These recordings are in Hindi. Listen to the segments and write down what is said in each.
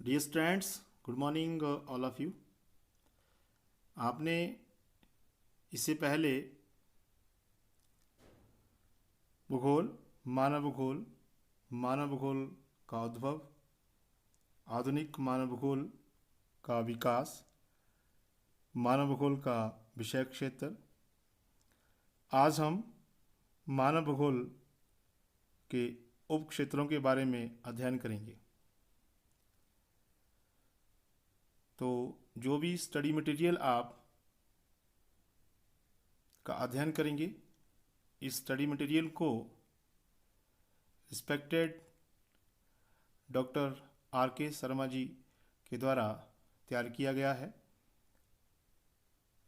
Dear students, good morning all of you. आपने इससे पहले भूगोल, मानव भूगोल का उद्भव, आधुनिक मानव भूगोल का विकास, मानव भूगोल का विषय क्षेत्र। आज हम मानव भूगोल के उप क्षेत्रों के बारे में अध्ययन करेंगे। तो जो भी स्टडी मटेरियल आप का अध्ययन करेंगे, इस स्टडी मटेरियल को रिस्पेक्टेड डॉक्टर आर के शर्मा जी के द्वारा तैयार किया गया है।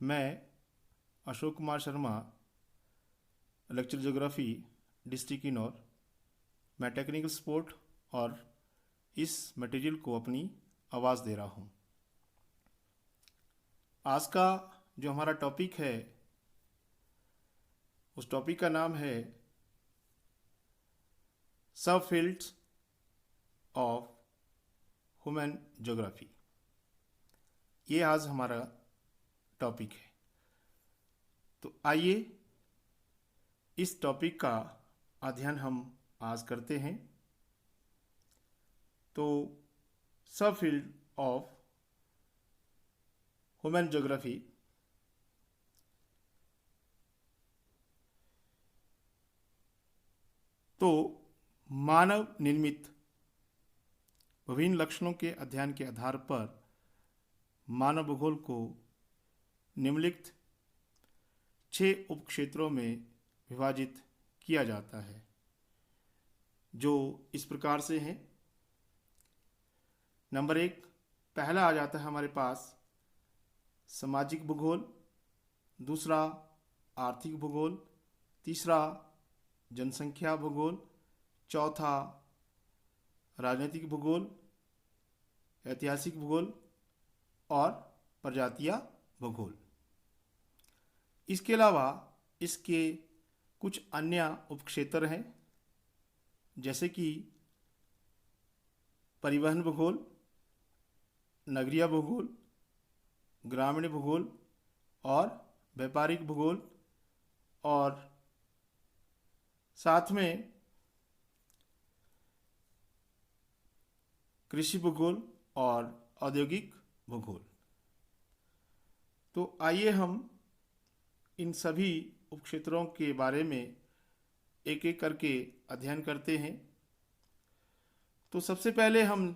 मैं Ashok Kumar Sharma, lecture geography, district Kinnaur, मैं टेक्निकल सपोर्ट और इस मटेरियल को अपनी आवाज़ दे रहा हूँ। आज का जो हमारा टॉपिक है, उस टॉपिक का नाम है सब फील्ड्स ऑफ ह्यूमन ज्योग्राफी। ये आज हमारा टॉपिक है। तो आइए इस टॉपिक का अध्ययन हम आज करते हैं। तो सब फील्ड ऑफ ह्यूमन ज्योग्राफी तो मानव निर्मित विभिन्न लक्षणों के अध्ययन के आधार पर मानव भूगोल को निम्नलिखित 6 उपक्षेत्रों में विभाजित किया जाता है, जो इस प्रकार से हैं। नंबर 1, पहला आ जाता है हमारे पास सामाजिक भूगोल, दूसरा आर्थिक भूगोल, तीसरा जनसंख्या भूगोल, चौथा राजनीतिक भूगोल, ऐतिहासिक भूगोल और प्रजातीय भूगोल। इसके अलावा इसके कुछ अन्य उपक्षेत्र हैं, जैसे कि परिवहन भूगोल, नगरीय भूगोल, ग्रामीण भूगोल और व्यापारिक भूगोल, और साथ में कृषि भूगोल और औद्योगिक भूगोल। तो आइए हम इन सभी उपक्षेत्रों के बारे में एक एक करके अध्ययन करते हैं। तो सबसे पहले हम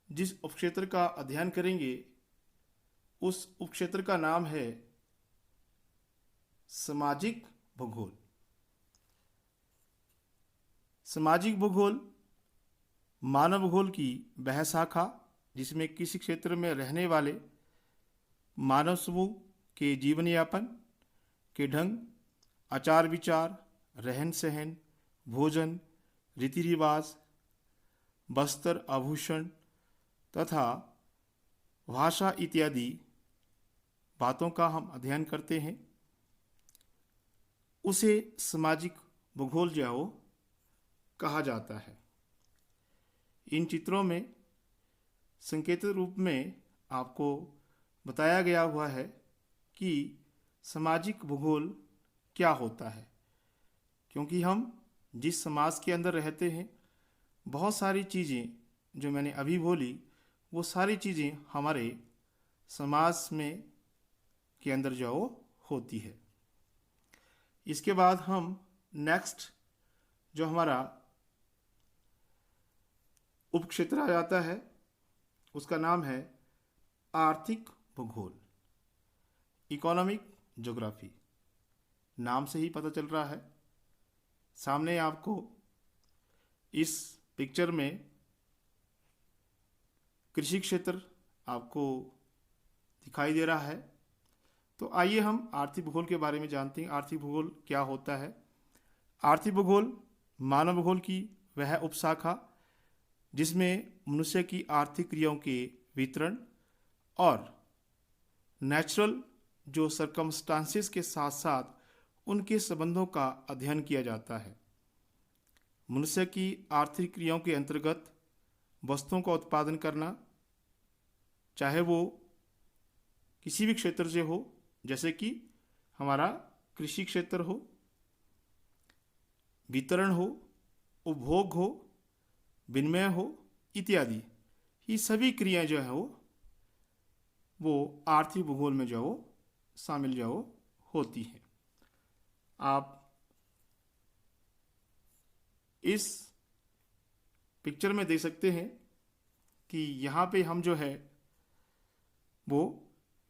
जिस उपक्षेत्र का अध्ययन करेंगे, उस उपक्षेत्र का नाम है सामाजिक भूगोल। सामाजिक भूगोल मानव भूगोल की वह शाखा जिसमें किसी क्षेत्र में रहने वाले मानव समूह के जीवन यापन के ढंग, आचार विचार, रहन सहन, भोजन, रीति रिवाज, वस्त्र आभूषण तथा भाषा इत्यादि बातों का हम अध्ययन करते हैं, उसे सामाजिक भूगोल जो कहा जाता है। इन चित्रों में संकेतित रूप में आपको बताया गया हुआ है कि सामाजिक भूगोल क्या होता है, क्योंकि हम जिस समाज के अंदर रहते हैं, बहुत सारी चीज़ें जो मैंने अभी बोली, वो सारी चीज़ें हमारे समाज में के अंदर जो होती है। इसके बाद हम नेक्स्ट जो हमारा उपक्षेत्र आ जाता है, उसका नाम है आर्थिक भूगोल, इकोनॉमिक ज्योग्राफी। नाम से ही पता चल रहा है, सामने आपको इस पिक्चर में कृषि क्षेत्र आपको दिखाई दे रहा है। तो आइए हम आर्थिक भूगोल के बारे में जानते हैं। आर्थिक भूगोल क्या होता है? आर्थिक भूगोल मानव भूगोल की वह उपशाखा जिसमें मनुष्य की आर्थिक क्रियाओं के वितरण और नेचुरल जो सर्कमस्टांसेस के साथ साथ उनके संबंधों का अध्ययन किया जाता है। मनुष्य की आर्थिक क्रियाओं के अंतर्गत वस्तुओं का उत्पादन करना, चाहे वो किसी भी क्षेत्र से हो, जैसे कि हमारा कृषि क्षेत्र हो, वितरण हो, उपभोग हो, विनिमय हो इत्यादि। ये सभी क्रियाएं जो है वो आर्थिक भूगोल में जो है वो शामिल जो है वो होती हैं। आप इस पिक्चर में देख सकते हैं कि यहाँ पे हम जो है वो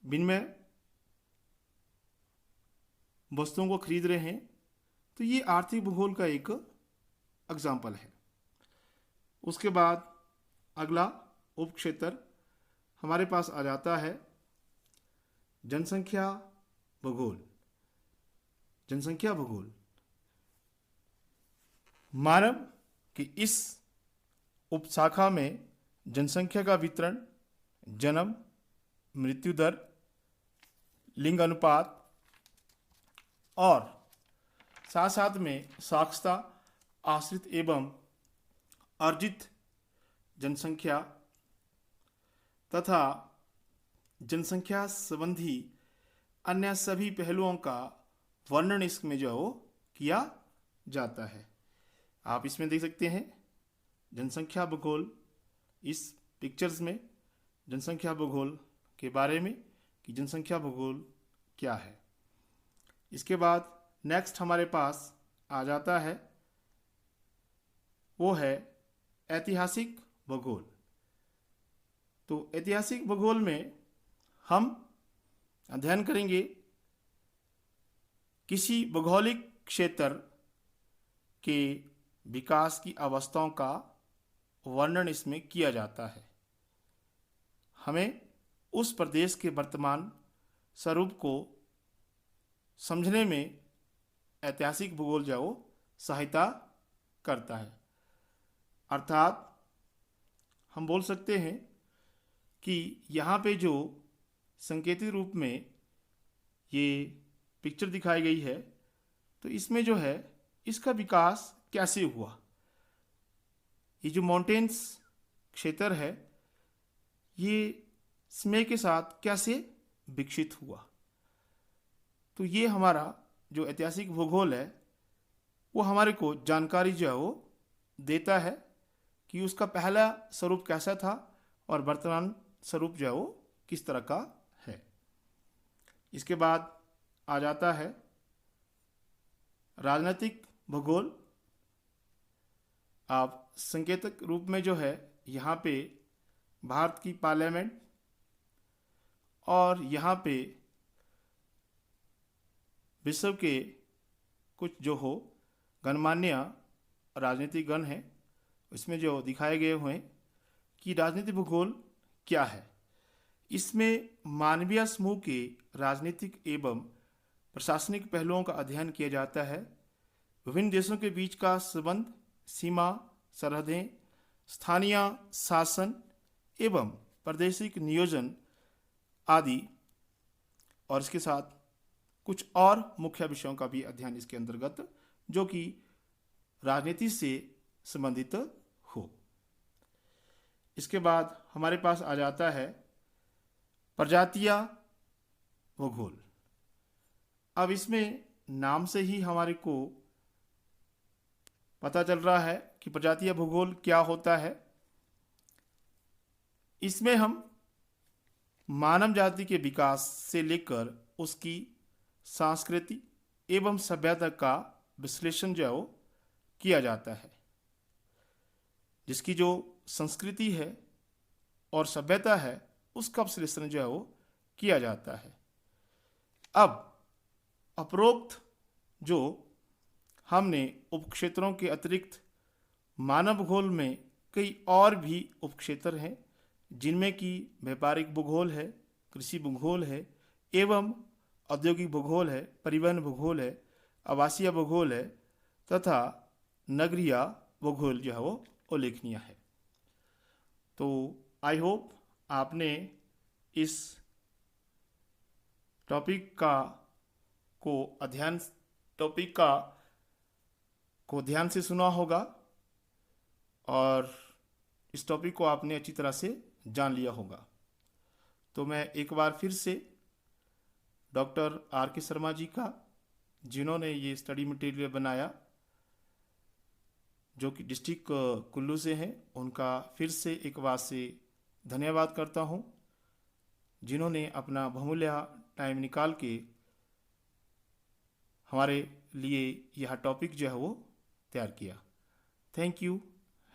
विनिमय वस्तुओं को खरीद रहे हैं, तो ये आर्थिक भूगोल का एक एग्जाम्पल है। उसके बाद अगला उपक्षेत्र हमारे पास आ जाता है जनसंख्या भूगोल। जनसंख्या भूगोल मानव की इस उपशाखा में जनसंख्या का वितरण, जन्म, मृत्यु दर, लिंग अनुपात और साथ साथ में साक्षरता, आश्रित एवं अर्जित जनसंख्या तथा जनसंख्या संबंधी अन्य सभी पहलुओं का वर्णन इसमें जो किया जाता है। आप इसमें देख सकते हैं जनसंख्या भूगोल, इस पिक्चर्स में जनसंख्या भूगोल के बारे में कि जनसंख्या भूगोल क्या है। इसके बाद नेक्स्ट हमारे पास आ जाता है वो है ऐतिहासिक भूगोल। तो ऐतिहासिक भूगोल में हम अध्ययन करेंगे किसी भौगोलिक क्षेत्र के विकास की अवस्थाओं का वर्णन इसमें किया जाता है। हमें उस प्रदेश के वर्तमान स्वरूप को समझने में ऐतिहासिक भूगोल जो सहायता करता है। अर्थात हम बोल सकते हैं कि यहाँ पे जो संकेतित रूप में ये पिक्चर दिखाई गई है, तो इसमें जो है इसका विकास कैसे हुआ। ये जो माउंटेन्स क्षेत्र है ये समय के साथ कैसे विकसित हुआ। तो ये हमारा जो ऐतिहासिक भूगोल है वो हमारे को जानकारी जो है वो देता है कि उसका पहला स्वरूप कैसा था और वर्तमान स्वरूप जो है वो किस तरह का है। इसके बाद आ जाता है राजनीतिक भूगोल। आप संकेतक रूप में जो है यहाँ पे भारत की पार्लियामेंट और यहाँ पे विश्व के कुछ जो हो गणमान्य राजनीतिक गण हैं, इसमें जो दिखाए गए हुए हैं कि राजनीतिक भूगोल क्या है। इसमें मानवीय समूह के राजनीतिक एवं प्रशासनिक पहलुओं का अध्ययन किया जाता है। विभिन्न देशों के बीच का संबंध, सीमा, सरहदें, स्थानीय शासन एवं प्रादेशिक नियोजन आदि, और इसके साथ कुछ और मुख्य विषयों का भी अध्ययन इसके अंतर्गत जो कि राजनीति से संबंधित हो। इसके बाद हमारे पास आ जाता है प्रजातीय भूगोल। अब इसमें नाम से ही हमारे को पता चल रहा है कि प्रजातीय भूगोल क्या होता है। इसमें हम मानव जाति के विकास से लेकर उसकी संस्कृति एवं सभ्यता का विश्लेषण जो किया जाता है। जिसकी जो संस्कृति है और सभ्यता है उसका विश्लेषण जो है वो किया जाता है। अब उपरोक्त जो हमने उपक्षेत्रों के अतिरिक्त मानव भूगोल में कई और भी उपक्षेत्र हैं, जिनमें कि व्यापारिक भूगोल है, कृषि भूगोल है एवं औद्योगिक भूगोल है, परिवहन भूगोल है, आवासीय भूगोल है तथा नगरीय भूगोल जो है वो उल्लेखनीय है। तो आई होप आपने इस टॉपिक को ध्यान से सुना होगा और इस टॉपिक को आपने अच्छी तरह से जान लिया होगा। तो मैं एक बार फिर से डॉक्टर आर के शर्मा जी का, जिन्होंने ये स्टडी मटेरियल बनाया जो कि डिस्ट्रिक्ट कुल्लू से हैं, उनका फिर से एक बार से धन्यवाद करता हूँ, जिन्होंने अपना बहुमूल्य टाइम निकाल के हमारे लिए यह टॉपिक जो है वो तैयार किया। Thank you.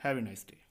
Have a nice day.